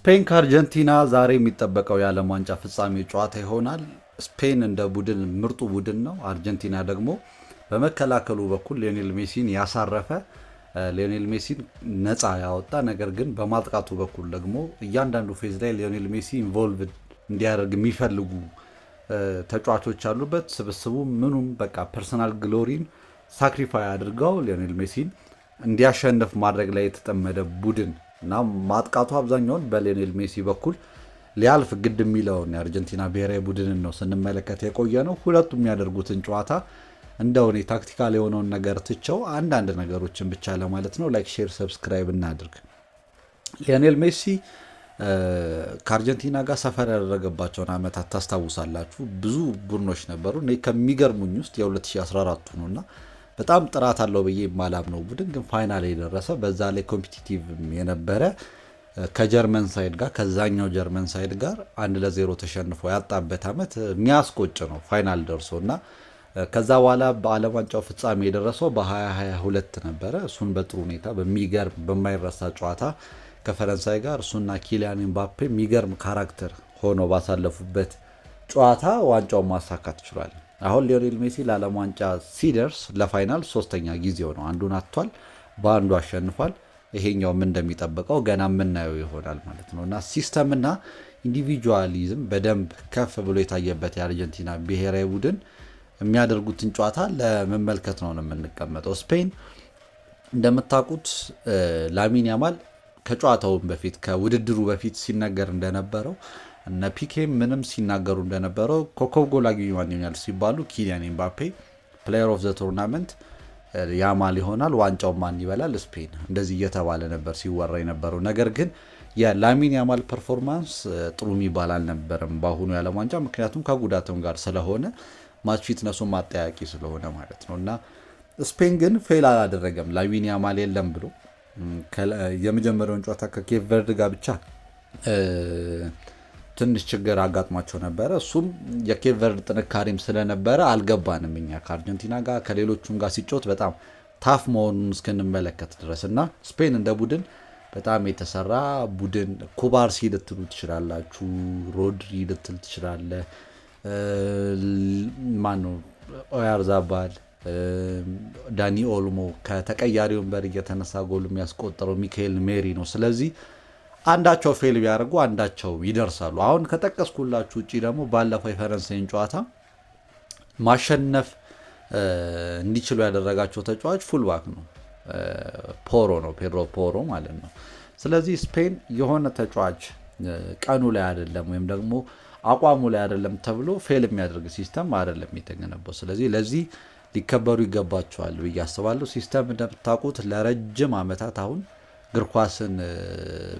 ስፔን ከአርጀንቲና ዛሬ የሚጠበቀው የዓለም ዋንጫ ፍጻሜ ጨዋታ ይሆናል። ስፔን እንደ ቡድን ምርጡ ቡድን ነው። አርጀንቲና ደግሞ በመከላከሉ በኩል ሊዮኔል ሜሲን ያሳረፈ ሊዮኔል ሜሲን ነፃ ያወጣ ነገር ግን በማጥቃቱ በኩል ደግሞ እያንዳንዱ ፌዝ ላይ ሊዮኔል ሜሲ ኢንቮልቭ እንዲያደርግ የሚፈልጉ ተጫዋቾች አሉበት። ስብስቡ ምኑም በቃ ፐርሰናል ግሎሪን ሳክሪፋይ አድርገው ሊዮኔል ሜሲን እንዲያሸንፍ ማድረግ ላይ የተጠመደ ቡድን እና ማጥቃቱ አብዛኛውን በሊዮኔል ሜሲ በኩል ሊያልፍ ግድ የሚለውን የአርጀንቲና ብሔራዊ ቡድንን ነው ስንመለከት የቆየ ነው። ሁለቱም የሚያደርጉትን ጨዋታ እንደው እኔ ታክቲካል የሆነውን ነገር ትቸው አንዳንድ ነገሮችን ብቻ ለማለት ነው። ላይክ፣ ሼር፣ ሰብስክራይብ እናድርግ። ሊዮኔል ሜሲ ከአርጀንቲና ጋር ሰፈር ያደረገባቸውን ዓመታት ታስታውሳላችሁ። ብዙ ቡድኖች ነበሩ። እኔ ከሚገርሙኝ ውስጥ የ2014 ነው እና በጣም ጥራት አለው ብዬ የማላምነው ቡድን ግን ፋይናል የደረሰ በዛ ላይ ኮምፒቲቲቭ የነበረ ከጀርመን ሳይድ ጋር ከዛኛው ጀርመን ሳይድ ጋር 1-0 ተሸንፎ ያጣበት ዓመት የሚያስቆጭ ነው ፋይናል ደርሶ እና ከዛ በኋላ በዓለም ዋንጫው ፍጻሜ የደረሰው በ2022 ነበረ። እሱን በጥሩ ሁኔታ በሚገርም በማይረሳ ጨዋታ ከፈረንሳይ ጋር እሱና ኪሊያን ኤምባፔ የሚገርም ካራክተር ሆነው ባሳለፉበት ጨዋታ ዋንጫውን ማሳካት ችሏል። አሁን ሊዮኔል ሜሲ ለዓለም ዋንጫ ሲደርስ ለፋይናል ሶስተኛ ጊዜው ነው። አንዱን አጥቷል፣ በአንዱ አሸንፏል። ይሄኛው ምን እንደሚጠበቀው ገና የምናየው ይሆናል ማለት ነው እና ሲስተምና ኢንዲቪጁዋሊዝም በደንብ ከፍ ብሎ የታየበት የአርጀንቲና ብሔራዊ ቡድን የሚያደርጉትን ጨዋታ ለመመልከት ነው የምንቀመጠው። ስፔን እንደምታውቁት ላሚን ያማል ከጨዋታውን በፊት ከውድድሩ በፊት ሲነገር እንደነበረው እነ ፒኬ ምንም ሲናገሩ እንደነበረው ኮከብ ጎል አግቢ ማን ይሆናል ሲባሉ ኪሊያን ኤምባፔ፣ ፕሌየር ኦፍ ዘ ቶርናመንት ያማል ይሆናል፣ ዋንጫው ማን ይበላል ስፔን፣ እንደዚህ እየተባለ ነበር ሲወራ የነበረው። ነገር ግን የላሚን ያማል ፐርፎርማንስ ጥሩ የሚባል አልነበረም በአሁኑ የዓለም ዋንጫ፣ ምክንያቱም ከጉዳትም ጋር ስለሆነ ማች ፊትነሱን ማጠያቂ ስለሆነ ማለት ነው እና ስፔን ግን ፌል አላደረገም። ላሚን ያማል የለም ብሎ የመጀመሪያውን ጨዋታ ከኬፕ ቨርድ ጋር ብቻ ትንሽ ችግር አጋጥሟቸው ነበረ። እሱም የኬፕ ቨርድ ጥንካሬም ስለነበረ አልገባንም እኛ ከአርጀንቲና ጋር ከሌሎቹም ጋር ሲጮት በጣም ታፍ መሆኑን እስክንመለከት ድረስ እና ስፔን እንደ ቡድን በጣም የተሰራ ቡድን ኩባርሲ ልትሉ ትችላላችሁ፣ ሮድሪ ልትል ትችላለ፣ ማነው ኦያርዛባል፣ ዳኒ ኦልሞ ከተቀያሪ ወንበር እየተነሳ ጎሉ የሚያስቆጠረው ሚካኤል ሜሪ ነው። ስለዚህ አንዳቸው ፌል ቢያደርጉ አንዳቸው ይደርሳሉ። አሁን ከጠቀስኩላችሁ ውጭ ደግሞ ባለፈው የፈረንሳይን ጨዋታ ማሸነፍ እንዲችሉ ያደረጋቸው ተጫዋች ፉልባክ ነው፣ ፖሮ ነው፣ ፔድሮ ፖሮ ማለት ነው። ስለዚህ ስፔን የሆነ ተጫዋች ቀኑ ላይ አይደለም ወይም ደግሞ አቋሙ ላይ አይደለም ተብሎ ፌል የሚያደርግ ሲስተም አይደለም የተገነባው። ስለዚህ ለዚህ ሊከበሩ ይገባቸዋል ብዬ አስባለሁ። ሲስተም እንደምታውቁት ለረጅም ዓመታት አሁን እግር ኳስን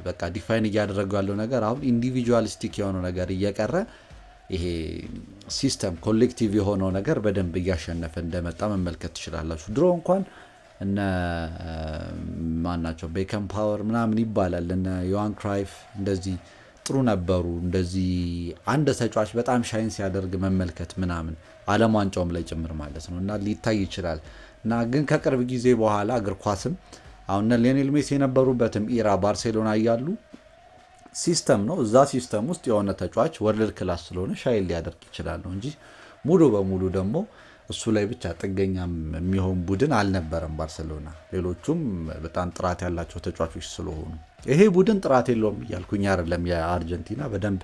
በቃ ዲፋይን እያደረገው ያለው ነገር አሁን ኢንዲቪጁዋሊስቲክ የሆነው ነገር እየቀረ ይሄ ሲስተም ኮሌክቲቭ የሆነው ነገር በደንብ እያሸነፈ እንደመጣ መመልከት ትችላላችሁ። ድሮ እንኳን እነ ማናቸው ቤከም ፓወር ምናምን ይባላል እነ ዮሃን ክራይፍ እንደዚህ ጥሩ ነበሩ። እንደዚህ አንድ ተጫዋች በጣም ሻይን ሲያደርግ መመልከት ምናምን ዓለም ዋንጫውም ላይ ጭምር ማለት ነው እና ሊታይ ይችላል እና ግን ከቅርብ ጊዜ በኋላ እግር ኳስም አሁን ሊዮኔል ሜሲ የነበሩበትም ኢራ ባርሴሎና እያሉ ሲስተም ነው። እዛ ሲስተም ውስጥ የሆነ ተጫዋች ወርልድ ክላስ ስለሆነ ሻይል ሊያደርግ ይችላል ነው እንጂ ሙሉ በሙሉ ደግሞ እሱ ላይ ብቻ ጥገኛም የሚሆን ቡድን አልነበረም ባርሴሎና። ሌሎቹም በጣም ጥራት ያላቸው ተጫዋቾች ስለሆኑ ይሄ ቡድን ጥራት የለውም እያልኩኝ አይደለም። የአርጀንቲና በደንብ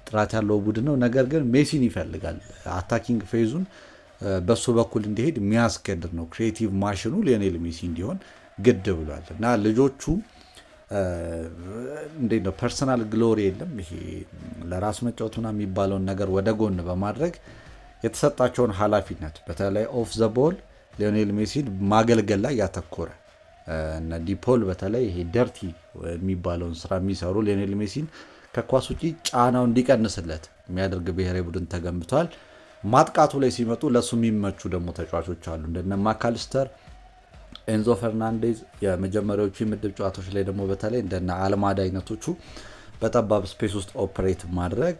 ጥራት ያለው ቡድን ነው። ነገር ግን ሜሲን ይፈልጋል። አታኪንግ ፌዙን በሱ በኩል እንዲሄድ የሚያስገድድ ነው። ክሪኤቲቭ ማሽኑ ሊዮኔል ሜሲ እንዲሆን ግድ ብሏል እና ልጆቹ እንዴት ነው ፐርሰናል ግሎሪ የለም። ይሄ ለራስ መጫወቱና የሚባለውን ነገር ወደ ጎን በማድረግ የተሰጣቸውን ኃላፊነት በተለይ ኦፍ ዘ ቦል ሊዮኔል ሜሲን ማገልገል ላይ ያተኮረ እና ዲፖል በተለይ ይሄ ደርቲ የሚባለውን ስራ የሚሰሩ ሊዮኔል ሜሲን ከኳስ ውጪ ጫናው እንዲቀንስለት የሚያደርግ ብሔራዊ ቡድን ተገንብቷል። ማጥቃቱ ላይ ሲመጡ ለሱ የሚመቹ ደግሞ ተጫዋቾች አሉ እንደነ ማካሊስተር፣ ኤንዞ ፈርናንዴዝ የመጀመሪያዎቹ የምድብ ጨዋታዎች ላይ ደግሞ በተለይ እንደነ አልማዳ አይነቶቹ በጠባብ ስፔስ ውስጥ ኦፕሬት ማድረግ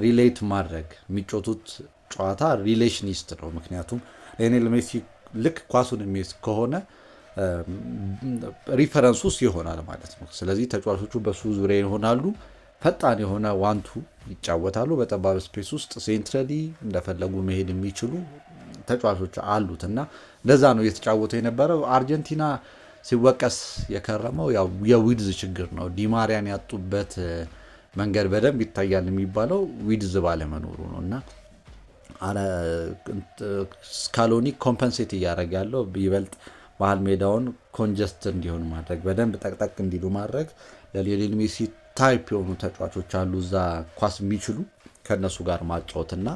ሪሌት ማድረግ የሚጮቱት ጨዋታ ሪሌሽኒስት ነው። ምክንያቱም ሊዮኔል ሜሲ ልክ ኳሱን የሚይዝ ከሆነ ሪፈረንስ ውስጥ ይሆናል ማለት ነው። ስለዚህ ተጫዋቾቹ በሱ ዙሪያ ይሆናሉ። ፈጣን የሆነ ዋንቱ ይጫወታሉ። በጠባብ ስፔስ ውስጥ ሴንትራሊ እንደፈለጉ መሄድ የሚችሉ ተጫዋቾች አሉት እና እንደዛ ነው እየተጫወተ የነበረው። አርጀንቲና ሲወቀስ የከረመው ያው የዊድዝ ችግር ነው። ዲማሪያን ያጡበት መንገድ በደንብ ይታያል የሚባለው ዊድዝ ባለመኖሩ ነው እና ስካሎኒ ኮምፐንሴት እያደረገ ያለው ይበልጥ መሀል ሜዳውን ኮንጀስት እንዲሆን ማድረግ፣ በደንብ ጠቅጠቅ እንዲሉ ማድረግ። ለሊዮኔል ሜሲ ታይፕ የሆኑ ተጫዋቾች አሉ እዛ ኳስ የሚችሉ ከእነሱ ጋር ማጫወትና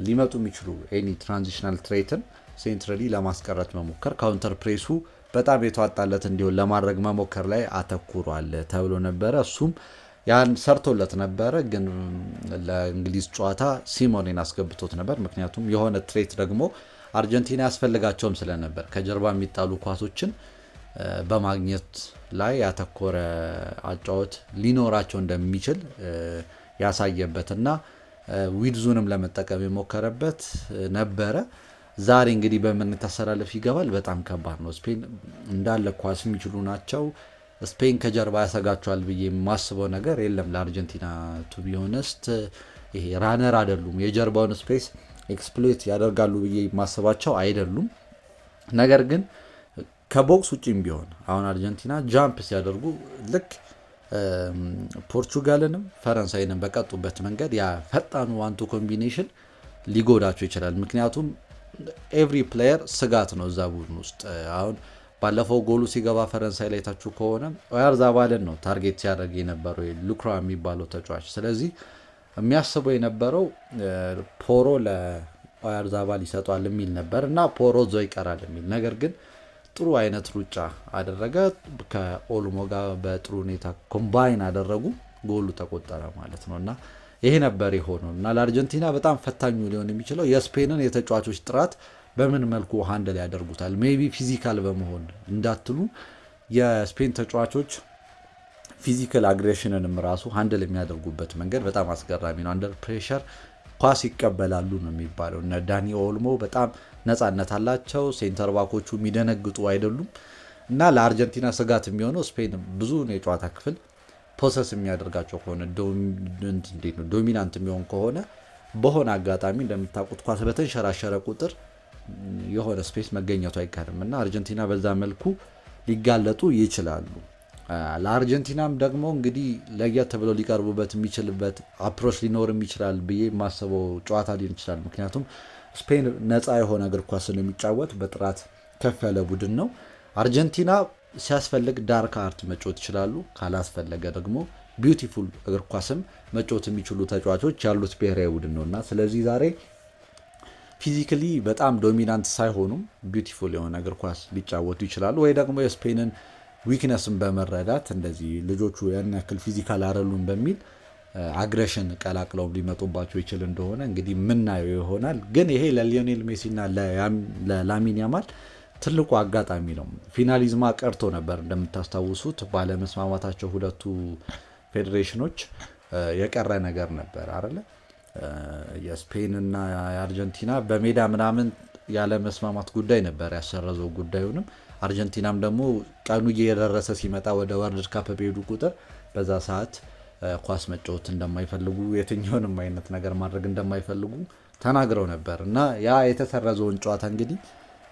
ሊመጡ የሚችሉ ኤኒ ትራንዚሽናል ትሬትን ሴንትራሊ ለማስቀረት መሞከር፣ ካውንተር ፕሬሱ በጣም የተዋጣለት እንዲሆን ለማድረግ መሞከር ላይ አተኩሯል ተብሎ ነበረ። እሱም ያን ሰርቶለት ነበረ። ግን ለእንግሊዝ ጨዋታ ሲሞኔን አስገብቶት ነበር። ምክንያቱም የሆነ ትሬት ደግሞ አርጀንቲና ያስፈልጋቸውም ስለነበር ከጀርባ የሚጣሉ ኳሶችን በማግኘት ላይ ያተኮረ አጫወት ሊኖራቸው እንደሚችል ያሳየበትና ዊድዙንም ለመጠቀም የሞከረበት ነበረ። ዛሬ እንግዲህ በምን ታሰላለፍ ይገባል? በጣም ከባድ ነው። ስፔን እንዳለ ኳስ የሚችሉ ናቸው። ስፔን ከጀርባ ያሰጋቸዋል ብዬ የማስበው ነገር የለም ለአርጀንቲና። ቱ ቢ ሆነስት ይሄ ራነር አይደሉም። የጀርባውን ስፔስ ኤክስፕሎይት ያደርጋሉ ብዬ የማስባቸው አይደሉም። ነገር ግን ከቦክስ ውጭም ቢሆን አሁን አርጀንቲና ጃምፕ ሲያደርጉ ልክ ፖርቹጋልንም ፈረንሳይንም በቀጡበት መንገድ ያ ፈጣኑ ዋንቱ ኮምቢኔሽን ሊጎዳቸው ይችላል። ምክንያቱም ኤቭሪ ፕሌየር ስጋት ነው እዛ ቡድን ውስጥ። አሁን ባለፈው ጎሉ ሲገባ ፈረንሳይ ላይ ታችሁ ከሆነ ኦያርዛባልን ነው ታርጌት ሲያደርግ የነበረው ሉክራ የሚባለው ተጫዋች። ስለዚህ የሚያስበው የነበረው ፖሮ ለኦያርዛባል ይሰጧል የሚል ነበር እና ፖሮ ዞ ይቀራል የሚል ነገር ግን ጥሩ አይነት ሩጫ አደረገ። ከኦልሞ ጋር በጥሩ ሁኔታ ኮምባይን አደረጉ። ጎሉ ተቆጠረ ማለት ነው እና ይሄ ነበር የሆነው እና ለአርጀንቲና በጣም ፈታኙ ሊሆን የሚችለው የስፔንን የተጫዋቾች ጥራት በምን መልኩ ሃንድል ያደርጉታል። ሜቢ ፊዚካል በመሆን እንዳትሉ የስፔን ተጫዋቾች ፊዚካል አግሬሽንንም ራሱ ሃንድል የሚያደርጉበት መንገድ በጣም አስገራሚ ነው። አንደር ፕሬሸር ኳስ ይቀበላሉ ነው የሚባለው። እነ ዳኒ ኦልሞ በጣም ነፃነት አላቸው። ሴንተር ባኮቹ የሚደነግጡ አይደሉም እና ለአርጀንቲና ስጋት የሚሆነው ስፔን ብዙ የጨዋታ ክፍል ፖሰስ የሚያደርጋቸው ከሆነ ዶሚናንት የሚሆን ከሆነ በሆነ አጋጣሚ እንደምታውቁት ኳስ በተንሸራሸረ ቁጥር የሆነ ስፔስ መገኘቱ አይቀርም እና አርጀንቲና በዛ መልኩ ሊጋለጡ ይችላሉ። ለአርጀንቲናም ደግሞ እንግዲህ ለየት ብለው ሊቀርቡበት የሚችልበት አፕሮች ሊኖርም ይችላል ብዬ የማስበው ጨዋታ ሊሆን ይችላል። ምክንያቱም ስፔን ነፃ የሆነ እግር ኳስን የሚጫወት በጥራት ከፍ ያለ ቡድን ነው። አርጀንቲና ሲያስፈልግ ዳርክ አርት መጫወት ይችላሉ፣ ካላስፈለገ ደግሞ ቢዩቲፉል እግር ኳስም መጫወት የሚችሉ ተጫዋቾች ያሉት ብሔራዊ ቡድን ነው እና ስለዚህ ዛሬ ፊዚካሊ በጣም ዶሚናንት ሳይሆኑም ቢዩቲፉል የሆነ እግር ኳስ ሊጫወቱ ይችላሉ። ወይ ደግሞ የስፔንን ዊክነስን በመረዳት እንደዚህ ልጆቹ ያን ያክል ፊዚካል አይደሉም በሚል አግሬሽን ቀላቅለው ሊመጡባቸው ይችል እንደሆነ እንግዲህ ምናየው ይሆናል። ግን ይሄ ለሊዮኔል ሜሲና ለላሚን ያማል ትልቁ አጋጣሚ ነው። ፊናሊዝማ ቀርቶ ነበር እንደምታስታውሱት፣ ባለመስማማታቸው ሁለቱ ፌዴሬሽኖች የቀረ ነገር ነበር አይደለ? የስፔንና የአርጀንቲና በሜዳ ምናምን ያለ መስማማት ጉዳይ ነበር ያሰረዘው ጉዳዩንም። አርጀንቲናም ደግሞ ቀኑ እየደረሰ ሲመጣ ወደ ወርልድ ካፕ በሄዱ ቁጥር በዛ ሰዓት ኳስ መጫወት እንደማይፈልጉ የትኛውንም አይነት ነገር ማድረግ እንደማይፈልጉ ተናግረው ነበር እና ያ የተሰረዘውን ጨዋታ እንግዲህ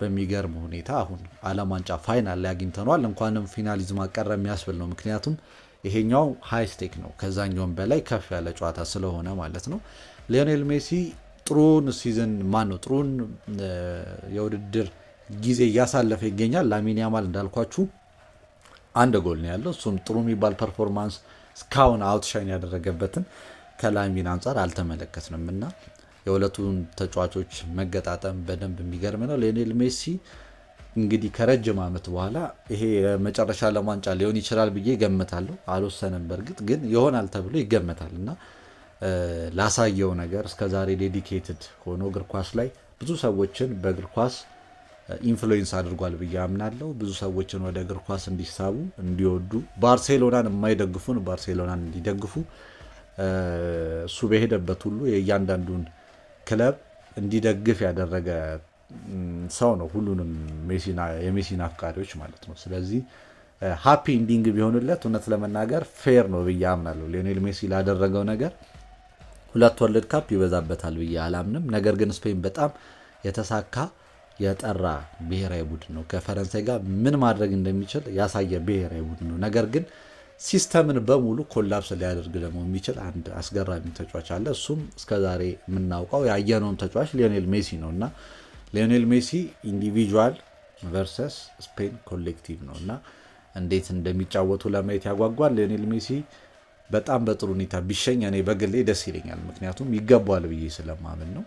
በሚገርም ሁኔታ አሁን ዓለም ዋንጫ ፋይናል ላይ አግኝተነዋል። እንኳንም ፊናሊዝም አቀረ የሚያስብል ነው። ምክንያቱም ይሄኛው ሃይ ስቴክ ነው፣ ከዛኛውም በላይ ከፍ ያለ ጨዋታ ስለሆነ ማለት ነው። ሊዮኔል ሜሲ ጥሩን ሲዝን ጥሩን የውድድር ጊዜ እያሳለፈ ይገኛል። ላሚን ያማል እንዳልኳችሁ አንድ ጎል ነው ያለው። እሱም ጥሩ የሚባል ፐርፎርማንስ እስካሁን አውትሻይን ያደረገበትን ከላሚን አንጻር አልተመለከትንም እና የሁለቱን ተጫዋቾች መገጣጠም በደንብ የሚገርም ነው። ሊዮኔል ሜሲ እንግዲህ ከረጅም ዓመት በኋላ ይሄ የመጨረሻ ዓለም ዋንጫ ሊሆን ይችላል ብዬ ገምታለሁ። አልወሰንም፣ በእርግጥ ግን ይሆናል ተብሎ ይገመታል እና ላሳየው ነገር እስከዛሬ ዴዲኬትድ ሆኖ እግር ኳስ ላይ ብዙ ሰዎችን በእግር ኳስ ኢንፍሉዌንስ አድርጓል ብዬ አምናለሁ። ብዙ ሰዎችን ወደ እግር ኳስ እንዲሳቡ እንዲወዱ፣ ባርሴሎናን የማይደግፉን ባርሴሎናን እንዲደግፉ እሱ በሄደበት ሁሉ የእያንዳንዱን ክለብ እንዲደግፍ ያደረገ ሰው ነው ሁሉንም የሜሲን አፍቃሪዎች ማለት ነው። ስለዚህ ሃፒ ኢንዲንግ ቢሆንለት እውነት ለመናገር ፌር ነው ብዬ አምናለሁ። ሊዮኔል ሜሲ ላደረገው ነገር 2 ወርልድ ካፕ ይበዛበታል ብዬ አላምንም። ነገር ግን ስፔን በጣም የተሳካ የጠራ ብሔራዊ ቡድን ነው። ከፈረንሳይ ጋር ምን ማድረግ እንደሚችል ያሳየ ብሔራዊ ቡድን ነው። ነገር ግን ሲስተምን በሙሉ ኮላፕስ ሊያደርግ ደግሞ የሚችል አንድ አስገራሚ ተጫዋች አለ። እሱም እስከዛሬ የምናውቀው ያየነውም ተጫዋች ሊዮኔል ሜሲ ነው እና ሊዮኔል ሜሲ ኢንዲቪጁዋል ቨርሰስ ስፔን ኮሌክቲቭ ነው እና እንዴት እንደሚጫወቱ ለማየት ያጓጓል። ሊዮኔል ሜሲ በጣም በጥሩ ሁኔታ ቢሸኝ እኔ በግሌ ደስ ይለኛል። ምክንያቱም ይገባዋል ብዬ ስለማምን ነው።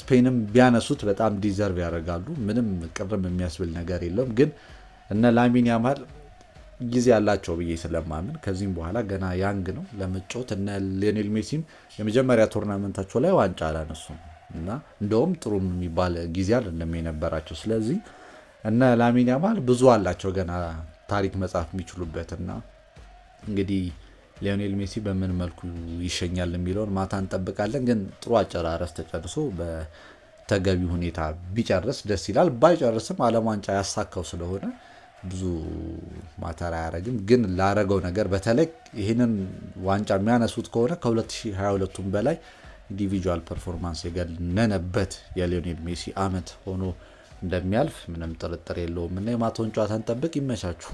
ስፔንም ቢያነሱት በጣም ዲዘርቭ ያደርጋሉ። ምንም ቅርም የሚያስብል ነገር የለውም። ግን እነ ላሚን ያማል ጊዜ ያላቸው ብዬ ስለማምን ከዚህም በኋላ ገና ያንግ ነው ለመጫወት። እነ ሊዮኔል ሜሲም የመጀመሪያ ቶርናመንታቸው ላይ ዋንጫ አላነሱም እና እንደውም ጥሩ የሚባል ጊዜ አይደለም የነበራቸው። ስለዚህ እነ ላሚን ያማል ብዙ አላቸው ገና ታሪክ መጻፍ የሚችሉበትና እንግዲህ ሊዮኔል ሜሲ በምን መልኩ ይሸኛል የሚለውን ማታ እንጠብቃለን። ግን ጥሩ አጨራረስ ተጨርሶ በተገቢ ሁኔታ ቢጨርስ ደስ ይላል። ባይጨርስም ዓለም ዋንጫ ያሳካው ስለሆነ ብዙ ማተር አያደርግም። ግን ላረገው ነገር በተለይ ይህንን ዋንጫ የሚያነሱት ከሆነ ከ2022ቱም በላይ ኢንዲቪጁዋል ፐርፎርማንስ የገነነበት የሊዮኔል ሜሲ ዓመት ሆኖ እንደሚያልፍ ምንም ጥርጥር የለውም እና የማታውን ጨዋታ እንጠብቅ። ይመቻችሁ።